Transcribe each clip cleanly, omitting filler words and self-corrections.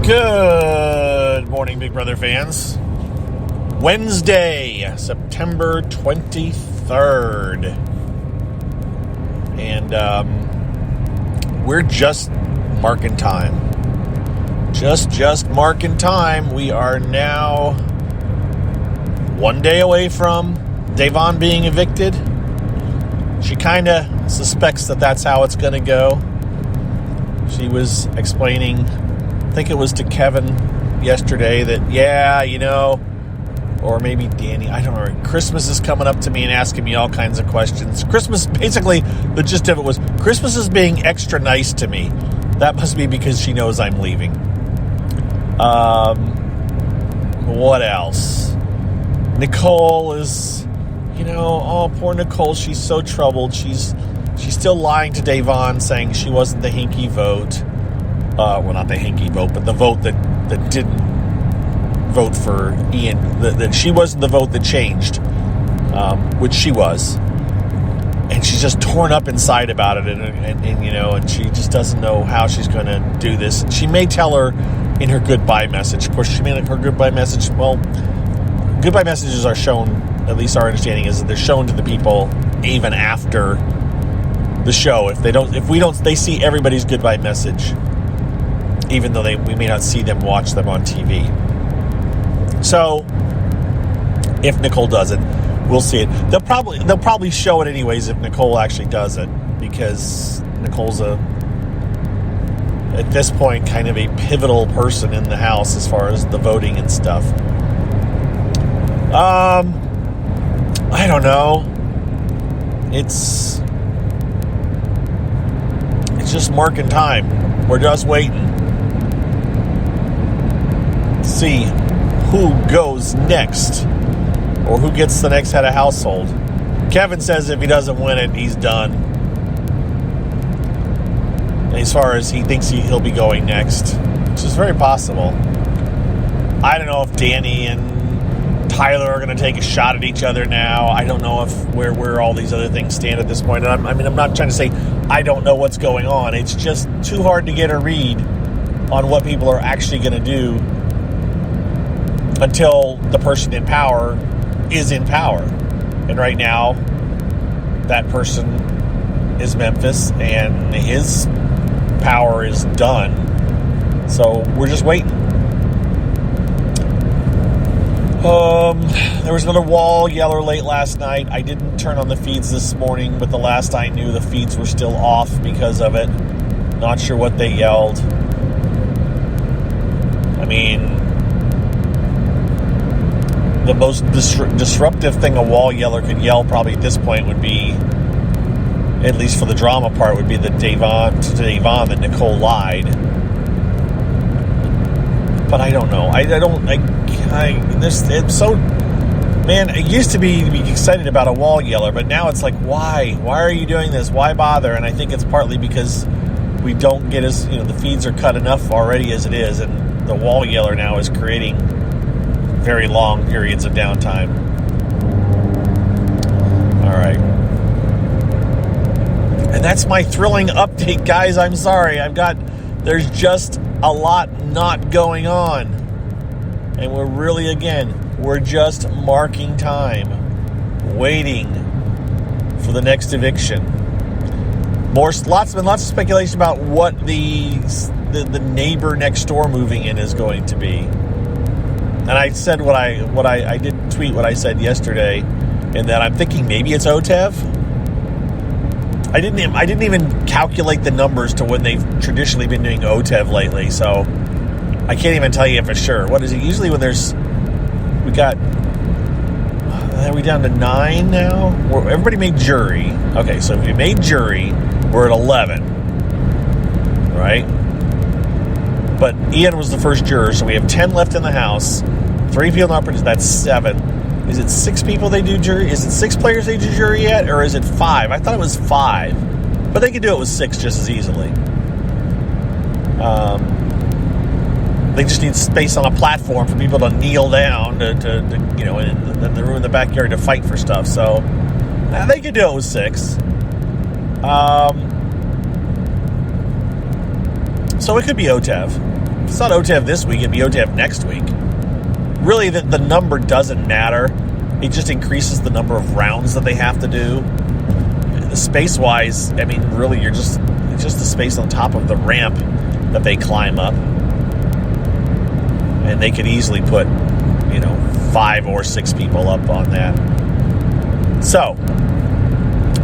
Good morning, Big Brother fans. Wednesday, September 23rd. And we're just marking time. Just marking time. We are now 1 day away from Davon being evicted. She kind of suspects that that's how it's going to go. She was explaining, I think it was to Kevin yesterday, that, or maybe Danny, I don't know, Christmas is coming up to me and asking me all kinds of questions. Christmas, basically, the gist of it was, Christmas is being extra nice to me. That must be because she knows I'm leaving. What else? Nicole is, poor Nicole, she's so troubled. She's still lying to Davon, saying she wasn't the hinky vote. Well, not the hinky vote, but the vote that didn't vote for Ian. That she wasn't the vote that changed, which she was. And she's just torn up inside about it, and she just doesn't know how she's going to do this. And she may tell her in her goodbye message. Of course, she made her goodbye message. Well, goodbye messages are shown, at least our understanding is that they're shown to the people even after the show. They see everybody's goodbye message, even though we may not see them watch them on TV. So, if Nicole does it, we'll see it. They'll probably show it anyways if Nicole actually does it, because Nicole's at this point, kind of a pivotal person in the house as far as the voting and stuff. I don't know. It's just marking time. We're just waiting to see who goes next, or who gets the next head of household. Kevin says if he doesn't win it, he's done. As far as he thinks he'll be going next, which is very possible. I don't know if Danny and Tyler are going to take a shot at each other now. I don't know where all these other things stand at this point. And I'm not trying to say I don't know what's going on. It's just too hard to get a read on what people are actually going to do until the person in power is in power. And right now, that person is Memphis, and his power is done. So we're just waiting. There was another wall yeller late last night. I didn't turn on the feeds this morning, but the last I knew, the feeds were still off because of it. Not sure what they yelled. I mean, the most disruptive thing a wall yeller could yell probably at this point would be, at least for the drama part, would be that Davon that Nicole lied. But I don't know. It used to be excited about a wall yeller, but now it's like, why? Why are you doing this? Why bother? And I think it's partly because we don't get the feeds are cut enough already as it is, and the wall yeller now is creating very long periods of downtime. All right. And that's my thrilling update, guys. I'm sorry. There's just a lot not going on. And we're just marking time, waiting for the next eviction. Lots of speculation about what the neighbor next door moving in is going to be. And I said I did tweet what I said yesterday, in that I'm thinking maybe it's OTEV. I didn't even calculate the numbers to when they've traditionally been doing OTEV lately, so I can't even tell you for sure. What is it? Usually when are we down to 9 now? Everybody made jury. Okay, so if you made jury, we're at 11. Right? But Ian was the first juror, so we have 10 left in the house. 3 people not produced. That's 7. Is it 6 people they do jury? Is it 6 players they do jury yet? Or is it 5? I thought it was 5. But they could do it with 6 just as easily. They just need space on a platform for people to kneel down in the room in the backyard to fight for stuff. So they could do it with 6. So it could be OTEV. it's not OTEV this week, it'd be OTEV next week. Really, the number doesn't matter. It just increases the number of rounds that they have to do. Space-wise, I mean, really, it's just the space on top of the ramp that they climb up. And they could easily put, 5 or 6 people up on that. So,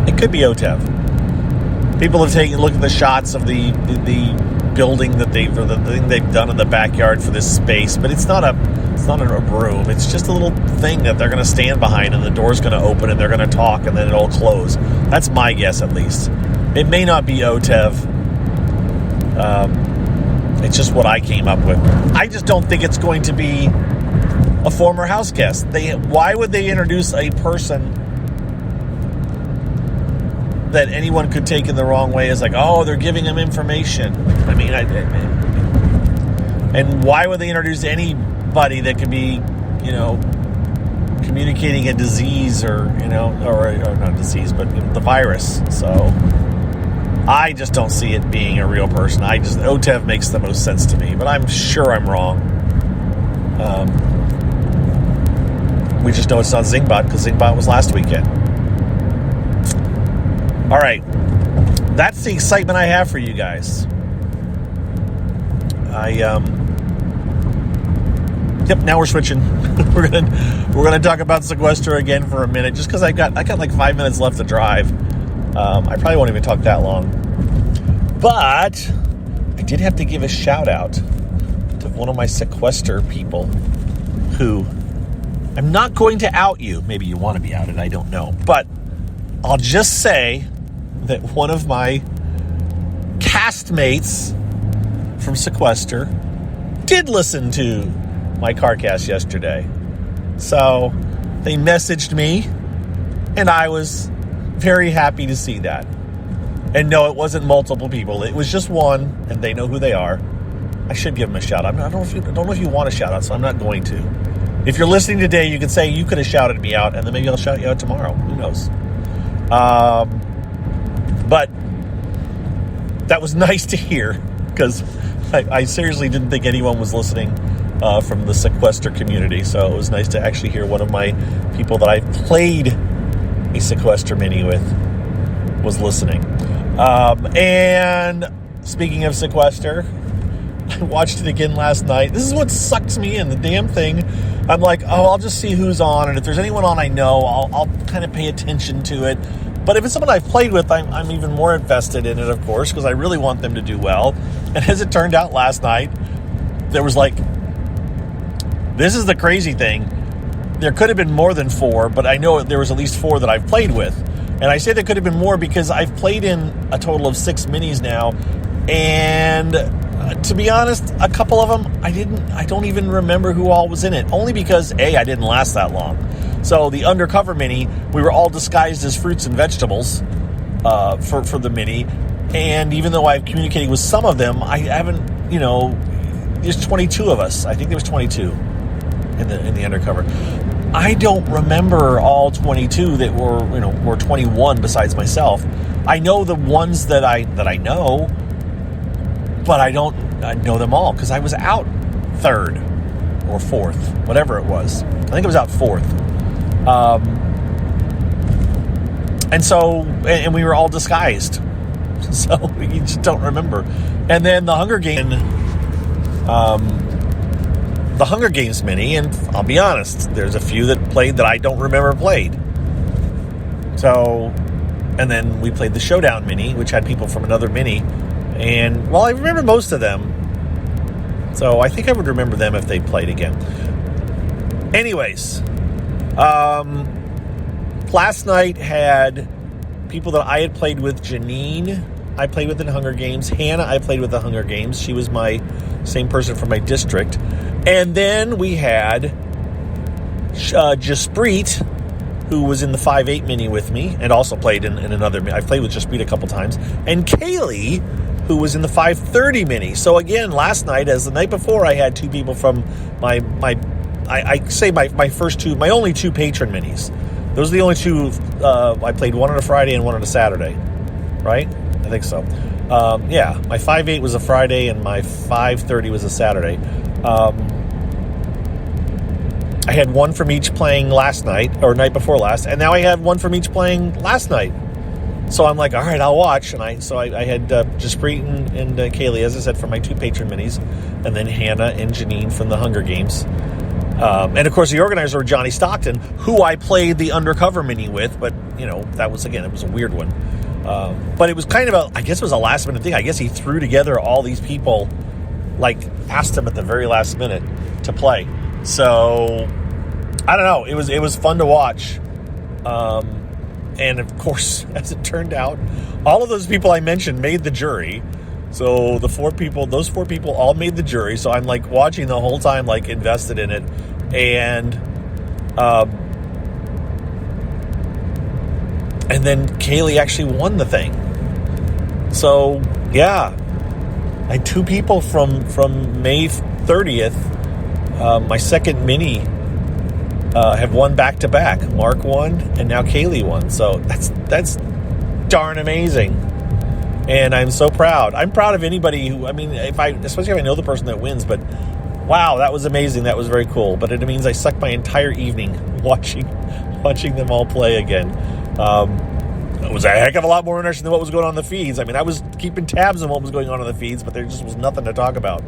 it could be OTEV. People have taken a look at the shots of the building the thing they've done in the backyard for this space, but it's not a room. It's just a little thing that they're going to stand behind, and the door's going to open, and they're going to talk, and then it'll close. That's my guess, at least. It may not be OTEV. It's just what I came up with. I just don't think it's going to be a former house guest. Why would they introduce a person that anyone could take in the wrong way as like, oh, they're giving them information? I mean, and why would they introduce anybody that could be, communicating a disease or not disease, but the virus? So I just don't see it being a real person. OTEV makes the most sense to me, but I'm sure I'm wrong. We just know it's not Zingbot because Zingbot was last weekend. All right, that's the excitement I have for you guys. Yep. Now we're switching. we're gonna talk about Sequester again for a minute, just because I got like 5 minutes left to drive. I probably won't even talk that long, but I did have to give a shout out to one of my Sequester people who, I'm not going to out you. Maybe you want to be outed. I don't know, but I'll just say that one of my castmates from Sequester did listen to my CarCast yesterday. So they messaged me, and I was very happy to see that. And no, it wasn't multiple people. It was just one, and they know who they are. I should give them a shout out. I don't know if you want a shout out, so I'm not going to. If you're listening today, you can say you could have shouted me out, and then maybe I'll shout you out tomorrow. Who knows? But that was nice to hear, because I seriously didn't think anyone was listening from the Sequester community. So it was nice to actually hear one of my people that I've played a Sequester mini with was listening. And speaking of Sequester, I watched it again last night. This is what sucks me in, the damn thing. I'm like, I'll just see who's on, and if there's anyone on I know, I'll kind of pay attention to it. But if it's someone I've played with, I'm even more invested in it, of course, because I really want them to do well. And as it turned out last night, there was this is the crazy thing. There could have been more than 4, but I know there was at least 4 that I've played with. And I say there could have been more because I've played in a total of 6 minis now. And to be honest, a couple of them, I don't even remember who all was in it. Only because, I didn't last that long. So the undercover mini, we were all disguised as fruits and vegetables for the mini. And even though I've communicated with some of them, I haven't, there's 22 of us. I think there was 22 in the undercover. I don't remember all 22 that were 21 besides myself. I know the ones that I know, but I don't know them all because I was out 3rd or 4th, whatever it was. I think it was out 4th. And we were all disguised. So you just don't remember. And then the Hunger Games mini, and I'll be honest, there's a few that played that I don't remember played. So, and then we played the Showdown mini, which had people from another mini. And, well, I remember most of them. So I think I would remember them if they played again. Anyways, last night had people that I had played with. Janine, I played with in Hunger Games. Hannah, I played with the Hunger Games. She was my same person from my district. And then we had Jasprit, who was in the 5.8 mini with me and also played in another. I played with Jasprit a couple times. And Kaylee, who was in the 5.30 mini. So again, last night, as the night before, I had 2 people from my first 2, my only 2 patron minis. Those are the only 2 I played, one on a Friday and one on a Saturday, right? I think so. My 5-8 was a Friday and my 5:30 was a Saturday. I had one from each playing last night, or night before last, and now I had one from each playing last night. So I'm like, all right, I'll watch. And I had Jasprit and Kaylee, as I said, from my 2 patron minis, and then Hannah and Janine from the Hunger Games. And of course, the organizer was Johnny Stockton, who I played the Undercover mini with, but that was, again, it was a weird one. But it was kind of I guess it was a last minute thing. I guess he threw together all these people, asked them at the very last minute to play. So I don't know. It was fun to watch. And of course, as it turned out, all of those people I mentioned made the jury. So those 4 people all made the jury. So I'm watching the whole time, invested in it. And then Kaylee actually won the thing. So yeah, I had 2 people from May 30th. My second mini have won back to back. Mark won, and now Kaylee won. So that's darn amazing, and I'm so proud. I'm proud of anybody who, especially if I know the person that wins. But wow, that was amazing. That was very cool. But it means I sucked my entire evening watching them all play again. It was a heck of a lot more interesting than what was going on in the feeds. I was keeping tabs on what was going on in the feeds, but there just was nothing to talk about.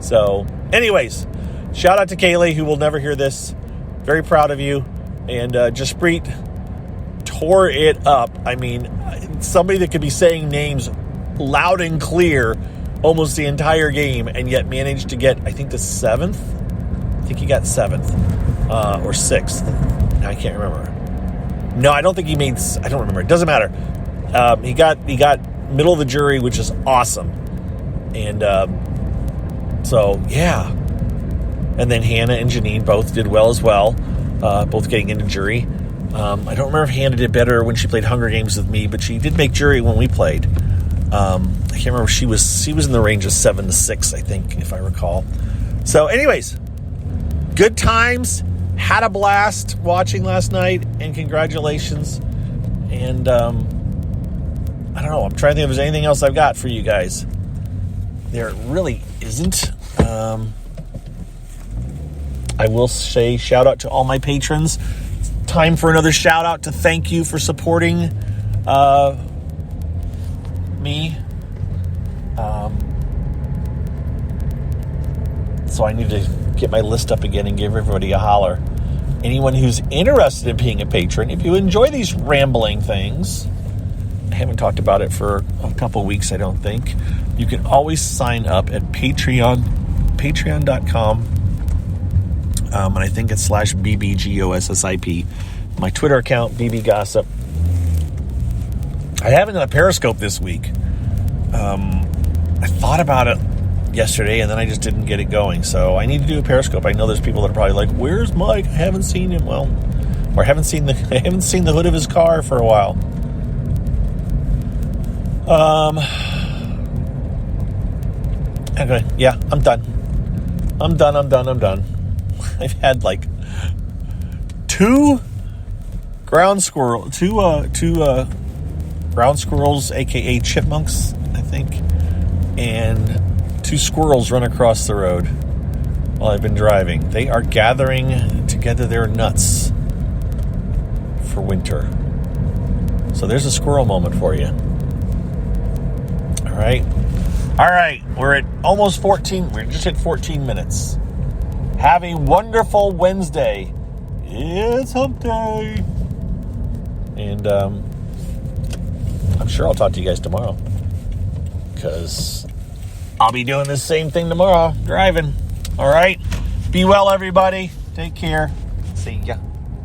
So, anyways, shout out to Kaylee, who will never hear this. Very proud of you. And Jasprit tore it up. Somebody that could be saying names loud and clear almost the entire game, and yet managed to get, I think, the 7th. I think he got 7th or 6th. Now I can't remember. No, I don't think he made. I don't remember. It doesn't matter. He got middle of the jury, which is awesome. And so yeah. And then Hannah and Janine both did well as well, both getting into jury. I don't remember if Hannah did better when she played Hunger Games with me, but she did make jury when we played. I can't remember. She was in the range of 7 to 6, I think, if I recall. So, anyways, good times. Had a blast watching last night, and congratulations. And I don't know. I'm trying to think if there's anything else I've got for you guys. There really isn't. I will say shout out to all my patrons. Time for another shout out to thank you for supporting me. So I need to get my list up again and give everybody a holler. Anyone who's interested in being a patron, if you enjoy these rambling things, I haven't talked about it for a couple of weeks, I don't think. You can always sign up at patreon.com. And I think it's /BBGOSSIP. My Twitter account, BBGossip. I haven't done a Periscope this week. I thought about it yesterday, and then I just didn't get it going. So I need to do a Periscope. I know there's people that are probably like, "Where's Mike? I haven't seen him." Well, or I haven't seen the hood of his car for a while. Okay, yeah, I'm done. I've had 2 ground squirrels, aka chipmunks, I think, and 2 squirrels run across the road while I've been driving. They are gathering together their nuts for winter. So there's a squirrel moment for you. All right. We're at almost 14. We're just at 14 minutes. Have a wonderful Wednesday. It's hump day. And I'm sure I'll talk to you guys tomorrow, because I'll be doing the same thing tomorrow, driving. All right. Be well, everybody. Take care. See ya.